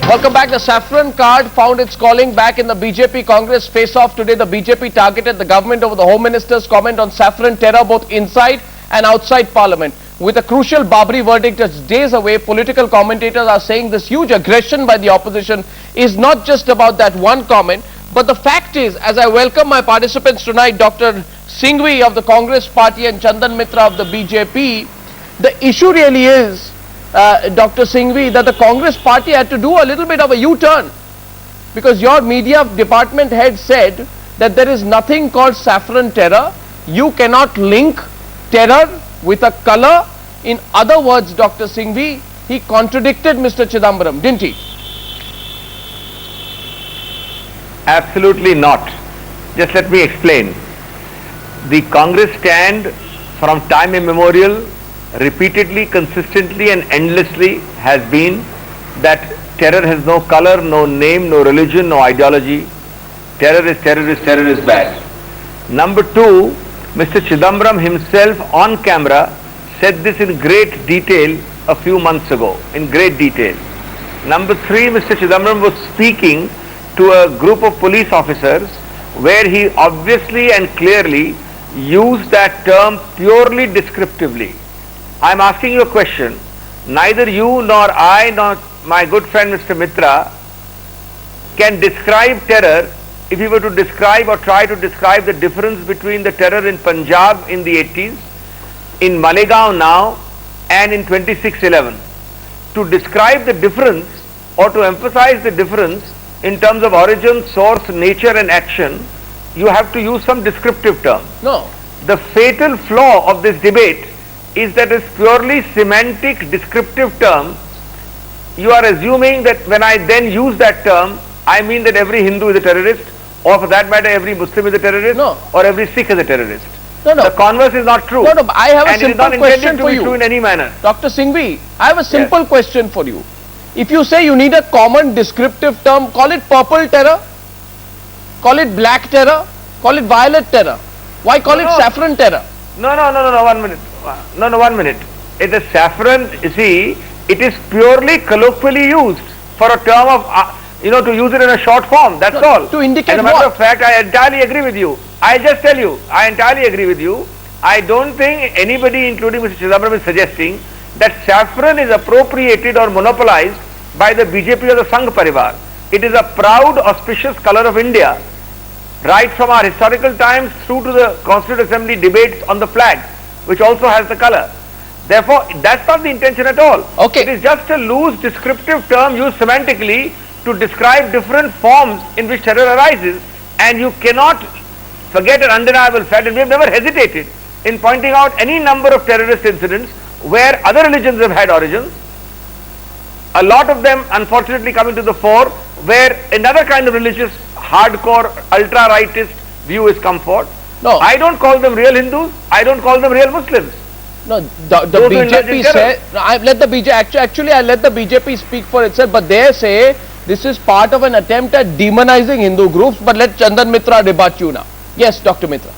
Welcome back. The saffron card found its calling back in the BJP Congress face-off today. The BJP targeted the government over the Home Minister's comment on saffron terror both inside and outside Parliament. With a crucial Babri verdict just days away, political commentators are saying this huge aggression by the opposition is not just about that one comment, but the fact is, as I welcome my participants tonight, Dr. Singhvi of the Congress Party and Chandan Mitra of the BJP, the issue really is, Dr. Singhvi, that the Congress Party had to do a little bit of a U-turn, because your media department head said that there is nothing called saffron terror. You cannot link terror with a color. In other words, Dr. Singhvi, he contradicted Mr. Chidambaram, didn't he? Absolutely not. Just let me explain. The Congress stand from time immemorial, repeatedly, consistently and endlessly has been that terror has no color, no name, no religion, no ideology. Terror is bad. Number two, Mr. Chidambaram himself on camera said this in great detail a few months ago, in great detail. Number three, Mr. Chidambaram was speaking to a group of police officers where he obviously and clearly used that term purely descriptively. I am asking you a question. Neither you nor I nor my good friend Mr. Mitra can describe terror if we were to describe or try to describe the difference between the terror in Punjab in the 80s, in Malegaon now, and in 26/11. To describe the difference or to emphasize the difference in terms of origin, source, nature and action, you have to use some descriptive term. No. The fatal flaw of this debate is that it's purely semantic descriptive term. You are assuming that when I then use that term, I mean that every Hindu is a terrorist, or for that matter every Muslim is a terrorist, no, or every Sikh is a terrorist. No, no. The converse is not true. No, no, I have a simple question for you. And it is not intended to be true in any manner. Dr. Singhvi, I have a simple question for you. If you say you need a common descriptive term, call it purple terror, call it black terror, call it violet terror. Why call it saffron terror? No, 1 minute. No, 1 minute. It is saffron, you see, it is purely colloquially used for a term of, to use it in a short form, that's all. To indicate As a matter of fact, I entirely agree with you. I'll just tell you, I entirely agree with you. I don't think anybody, including Mr. Chidambaram, is suggesting that saffron is appropriated or monopolized by the BJP or the Sangh Parivar. It is a proud, auspicious color of India, right from our historical times through to the Constituent Assembly debates on the flag, which also has the color. Therefore, that's not the intention at all. Okay. It is just a loose descriptive term used semantically to describe different forms in which terror arises, and you cannot forget an undeniable fact, and we have never hesitated in pointing out any number of terrorist incidents where other religions have had origins, a lot of them unfortunately coming to the fore where another kind of religious hardcore ultra-rightist view is come forth. No, I don't call them real Hindus, I don't call them real Muslims. No, the BJP say, I let the BJP, actually I let the BJP speak for itself, but they say this is part of an attempt at demonizing Hindu groups. But let Chandan Mitra rebut you now. Yes, Dr. Mitra.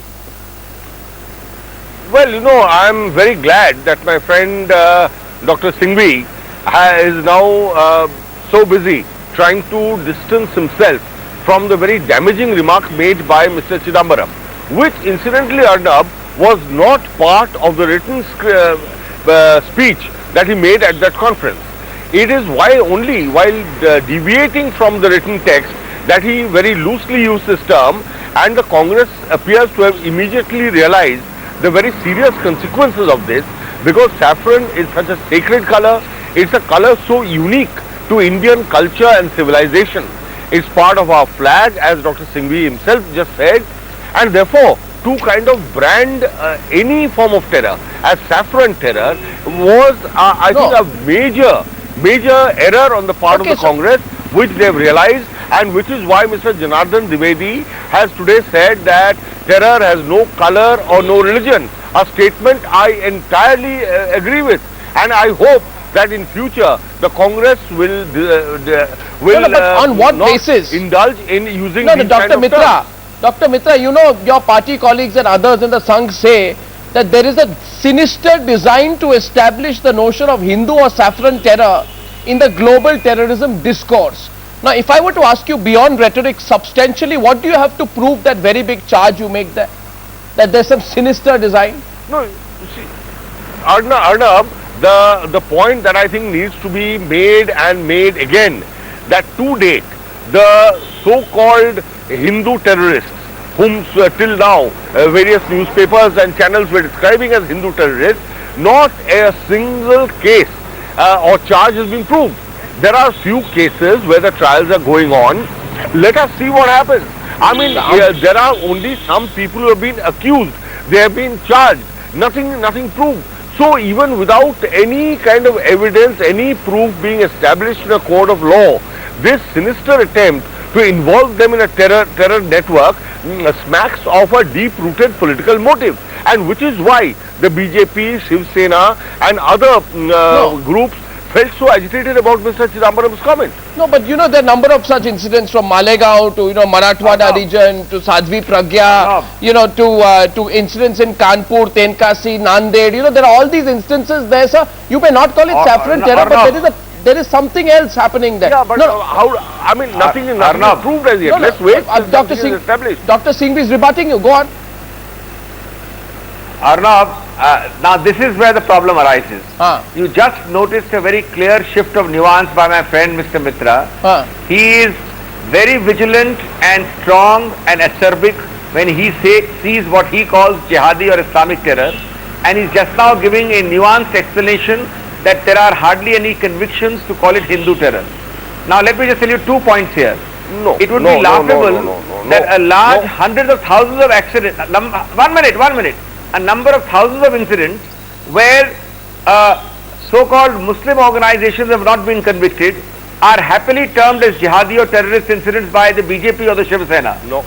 Well, I am very glad that my friend Dr. Singhvi is now so busy trying to distance himself from the very damaging remark made by Mr. Chidambaram, which incidentally, Arnab, was not part of the written speech that he made at that conference. It is only while deviating from the written text that he very loosely used this term, and the Congress appears to have immediately realized the very serious consequences of this, because saffron is such a sacred color. It's a color so unique to Indian culture and civilization. It's part of our flag, as Dr. Singhvi himself just said, and therefore to kind of brand any form of terror as saffron terror was, I think, a major error on the part of the Congress, which they have realized, and which is why Mr. Janardhan Dwivedi has today said that terror has no color or no religion, a statement I entirely agree with, and I hope that in future the Congress will on what basis indulge in using these kind Dr. of Mitra, terms. Dr. Mitra, your party colleagues and others in the Sangh say that there is a sinister design to establish the notion of Hindu or saffron terror in the global terrorism discourse. Now, if I were to ask you beyond rhetoric, substantially, what do you have to prove that very big charge you make there? That there's some sinister design? No, you see, Arnab, the point that I think needs to be made and made again, that to date, the so-called Hindu terrorists, whom till now various newspapers and channels were describing as Hindu terrorists, not a single case or charge has been proved. There are few cases where the trials are going on. Let us see what happens. I mean, there are only some people who have been accused. They have been charged. Nothing proved. So even without any kind of evidence, any proof being established in a court of law, this sinister attempt to involve them in a terror network smacks of a deep-rooted political motive, and which is why the BJP, Shiv Sena and other groups felt so agitated about Mr. Chidambaram's comment. No, but you know, there are number of such incidents from Malegaon to, Marathwada region to Sadhvi Pragya, to incidents in Kanpur, Tenkasi, Nanded. There are all these instances there, sir. You may not call it saffron terror, but there is something else happening there. Yeah, but how? I mean, nothing is proved as yet. Let's wait. Dr. Singhvi is rebutting you. Go on. Arnab, now this is where the problem arises. You just noticed a very clear shift of nuance by my friend Mr. Mitra. He is very vigilant and strong and acerbic when he sees what he calls jihadi or Islamic terror, and he's just now giving a nuanced explanation that there are hardly any convictions to call it Hindu terror. Now let me just tell you 2 points here. It would be laughable that a large hundreds of thousands of accidents, 1 minute, a number of thousands of incidents where so-called Muslim organizations have not been convicted are happily termed as jihadi or terrorist incidents by the BJP or the Shiv Sena. No.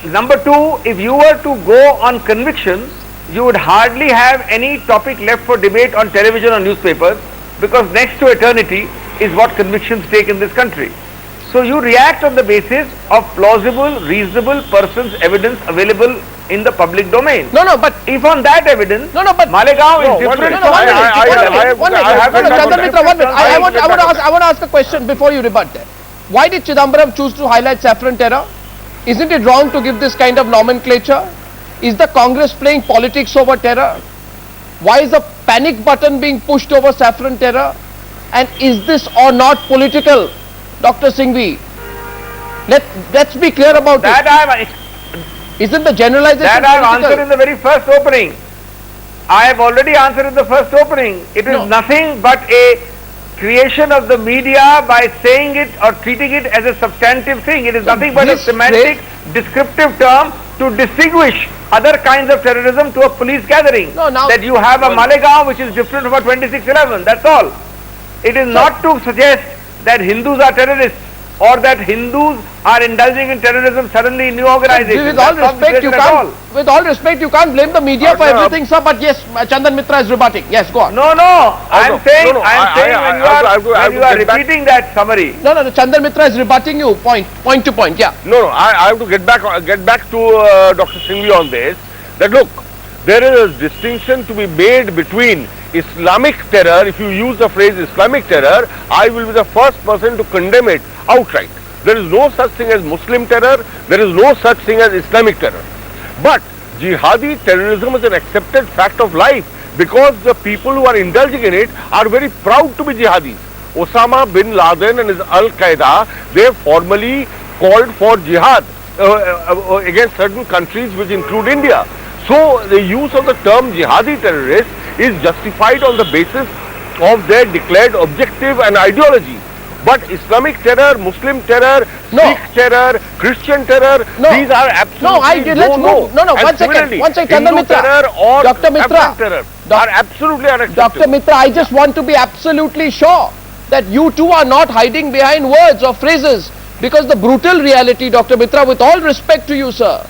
Number two, if you were to go on convictions, you would hardly have any topic left for debate on television or newspapers, because next to eternity is what convictions take in this country. So you react on the basis of plausible, reasonable persons' evidence available in the public domain. No, but if on that evidence, but Malegaon is different. I want to ask a question before you rebut that. Why did Chidambaram choose to highlight saffron terror? Isn't it wrong to give this kind of nomenclature? Is the Congress playing politics over terror? Why is the panic button being pushed over saffron terror? And is this or not political? Dr. Singhvi, let's be clear about it. Isn't the generalization that I have political? answered in the very first opening. I have already answered in the first opening. It is nothing but a creation of the media by saying it or treating it as a substantive thing. It is nothing but a semantic, descriptive term to distinguish other kinds of terrorism to a police gathering. That you have a Malegaon which is different from a 2611. That's all. It is not to suggest that Hindus are terrorists or that Hindus are indulging in terrorism suddenly in new organizations. With all respect, you can't blame the media for everything, sir. But yes, Chandan Mitra is rebutting. Yes, go on. I'm saying when you are repeating that summary. No, Chandan Mitra is rebutting you point to point. Yeah. I have to get back to Dr. Singhvi on this. That look, there is a distinction to be made between Islamic terror. If you use the phrase Islamic terror, I will be the first person to condemn it outright. There is no such thing as Muslim terror. There is no such thing as Islamic terror. But jihadi terrorism is an accepted fact of life, because the people who are indulging in it are very proud to be jihadis. Osama bin Laden and his Al-Qaeda, they have formally called for jihad against certain countries which include India. So the use of the term jihadi terrorist is justified on the basis of their declared objective and ideology. But Islamic terror, Muslim terror, Sikh terror, Christian terror, these are absolutely one second, Chandan Mitra, terror or Dr. Mitra, terror are absolutely unacceptable. Dr. Mitra, I just want to be absolutely sure that you too are not hiding behind words or phrases, because the brutal reality, Dr. Mitra, with all respect to you, sir,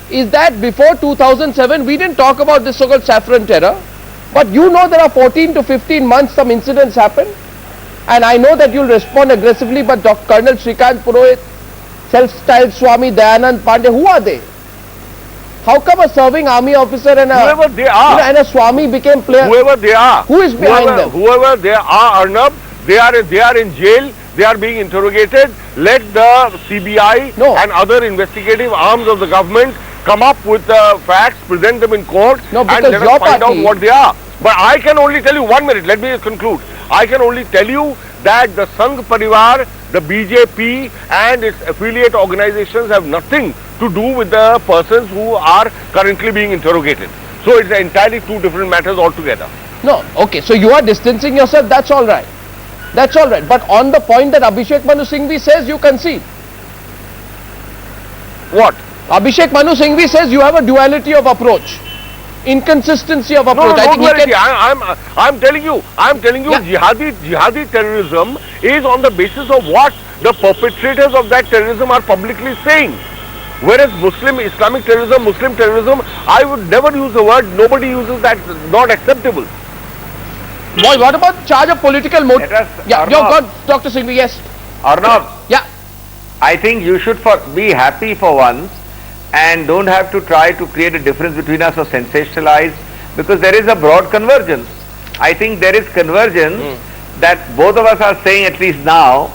is that before 2007 we didn't talk about this so-called saffron terror, but you know there are 14 to 15 months some incidents happen, and I know that you'll respond aggressively, but Dr. Colonel Shrikant Purohit, self-styled Swami Dayanand Pandey, who are they? How come a serving army officer and a Whoever they are, and a Swami became player? whoever they are, Who is behind them? Whoever they are, Arnab, they are in jail. They are being interrogated. Let the CBI and other investigative arms of the government come up with facts, present them in court, and let us find out what they are. But I can only tell you, 1 minute, let me conclude. I can only tell you that the Sangh Parivar, the BJP and its affiliate organizations have nothing to do with the persons who are currently being interrogated. So it's entirely two different matters altogether. No, okay, so you are distancing yourself, that's all right. That's all right. But on the point that Abhishek Manu Singhvi says, you concede. What? Abhishek Manu Singhvi says you have a duality of approach. Inconsistency of approach. No, I think duality. I'm telling you, jihadi terrorism is on the basis of what the perpetrators of that terrorism are publicly saying. Whereas Islamic terrorism, Muslim terrorism, I would never use the word, nobody uses that, not acceptable. Boy, what about charge of political motive? Yeah, Arnab, you're gone, Dr. Singhvi, yes. Arnab, Yeah. I think you should be happy for once and don't have to try to create a difference between us or sensationalize, because there is a broad convergence. I think there is convergence that both of us are saying, at least now,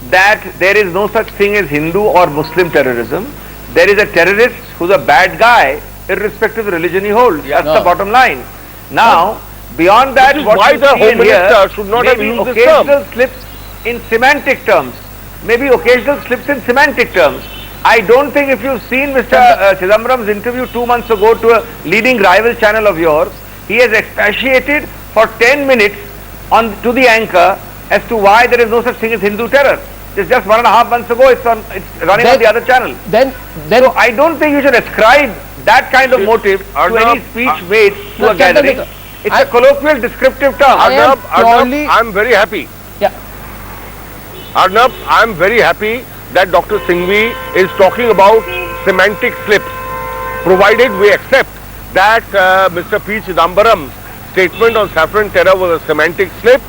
that there is no such thing as Hindu or Muslim terrorism. There is a terrorist who's a bad guy, irrespective of the religion he holds. That's the bottom line. Now, beyond that, Which is what why you the see Home in here, Minister should not have maybe used this term. occasional slips in semantic terms. Maybe occasional slips in semantic terms. I don't think, if you've seen Mr. Chidambaram's interview 2 months ago to a leading rival channel of yours, he has expatiated for 10 minutes to the anchor as to why there is no such thing as Hindu terror. It's just 1.5 months ago, it's running on the other channel. Then So I don't think you should ascribe that kind of motive to any speech made to a gathering. It's a colloquial descriptive term. Arnab, I'm very happy. Yeah. Arnab, I'm very happy that Dr. Singhvi is talking about semantic slips, provided we accept that Mr. P. Chidambaram's statement on saffron terror was a semantic slip.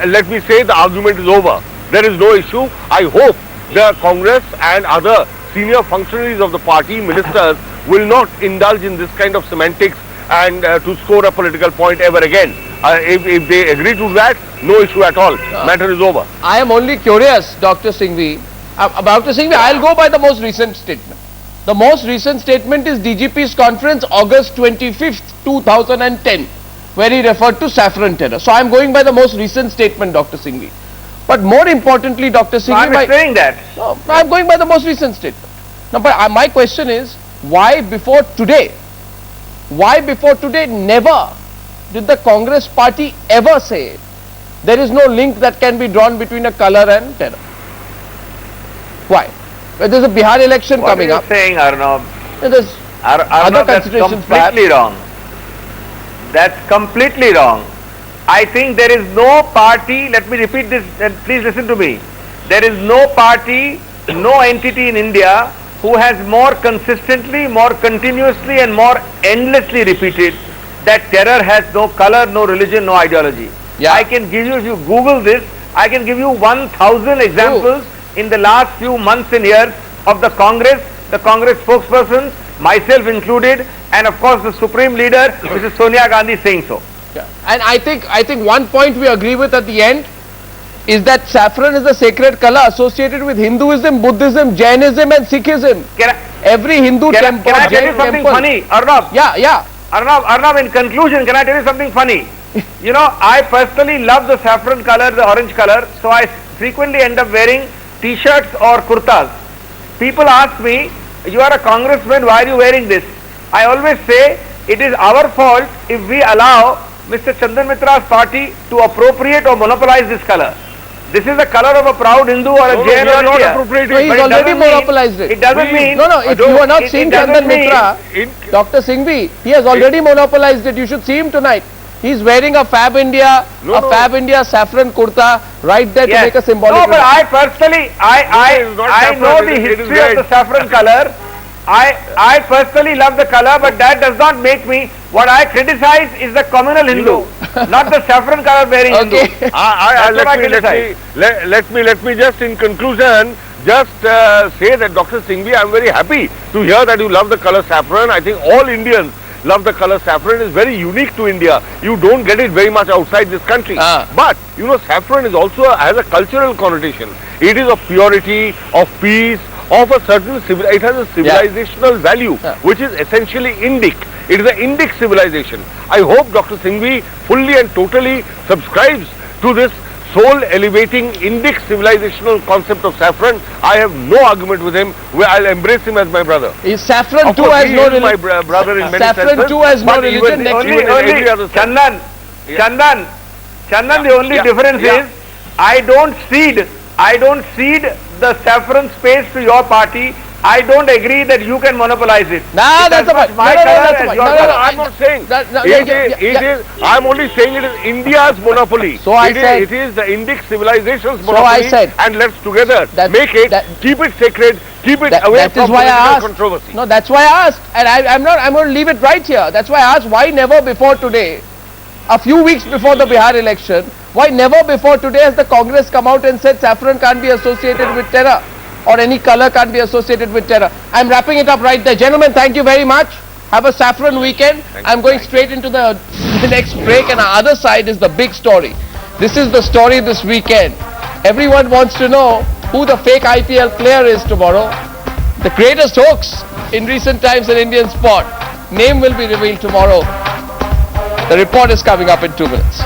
Let me say the argument is over. There is no issue. I hope the Congress and other senior functionaries of the party, ministers, will not indulge in this kind of semantics and to score a political point ever again. If they agree to that, no issue at all. Matter is over. I am only curious, Dr. Singhvi. Dr. Singhvi, I'll go by the most recent statement. The most recent statement is DGP's conference, August 25th, 2010, where he referred to saffron terror. So I'm going by the most recent statement, Dr. Singhvi. But more importantly, Dr. Singhvi, I'm saying that. No, I'm going by the most recent statement. Now, but my question is, why before today never did the Congress party ever say there is no link that can be drawn between a color and terror? Why? Well, there's a Bihar election coming up. What are you saying, Arnab? There's Arnab, that's considerations completely wrong. That's completely wrong. I think there is no party, let me repeat this and please listen to me. There is no party, no entity in India who has more consistently, more continuously and more endlessly repeated that terror has no color, no religion, no ideology. Yeah. I can give you, if you Google this, I can give you 1,000 examples in the last few months and years of the Congress spokespersons, myself included, and of course the Supreme Leader, Mrs. Sonia Gandhi, saying so. Yeah. And I think one point we agree with at the end is that saffron is a sacred color associated with Hinduism, Buddhism, Jainism and Sikhism. Every Hindu temple. Can I tell you something funny, Arnab? Yeah. Arnab, in conclusion, can I tell you something funny? You know, I personally love the saffron color, the orange color, so I frequently end up wearing t-shirts or kurtas. People ask me, you are a congressman, why are you wearing this? I always say, it is our fault if we allow Mr. Chandan Mitra's party to appropriate or monopolize this color. This is the color of a proud Hindu or a Jain or a not Shia. appropriating. So he's already monopolized it. It doesn't mean... No, if you are not seeing Chandan Mitra, Dr. Singhvi, he has already monopolized it. You should see him tonight. He's wearing a Fab India, Fab India saffron kurta right there to make a symbolic... No, but I personally, I know the history of the saffron color. I personally love the color, but that does not make me... What I criticize is the communal Hindu, not the saffron color wearing Hindu. Let me just in conclusion just say that Dr. Singhvi, I am very happy to hear that you love the color saffron. I think all Indians love the color saffron. It is very unique to India. You don't get it very much outside this country. But you know, saffron is also has a cultural connotation. It is of purity, of peace, of a certain it has a civilizational value, which is essentially Indic. It is an Indic civilization. I hope Dr. Singhvi fully and totally subscribes to this soul elevating Indic civilizational concept of saffron. I have no argument with him. I'll embrace him as my brother. Is saffron of too course, has he no is religion? my brother in many Saffron senses, too has no but religion. even Next in every other sense. Chandan, the only difference is I don't cede the saffron space to your party. I don't agree that you can monopolize it. Nah, It's that's as a much my color as your color. I'm not saying. I'm only saying it is India's monopoly. So I said. It is the Indic civilization's So I monopoly. said. And let's together make it, keep it sacred, keep it away That is from why I political asked. controversy. No, that's why I asked. And I'm going to leave it right here. That's why I asked why never before today, a few weeks before the Bihar election, why never before today has the Congress come out and said saffron can't be associated with terror or any color can't be associated with terror. I'm wrapping it up right there. Gentlemen, thank you very much. Have a saffron weekend. I'm going straight into the next break, and our other side is the big story. This is the story this weekend. Everyone wants to know who the fake IPL player is tomorrow. The greatest hoax in recent times in Indian sport. Name will be revealed tomorrow. The report is coming up in 2 minutes.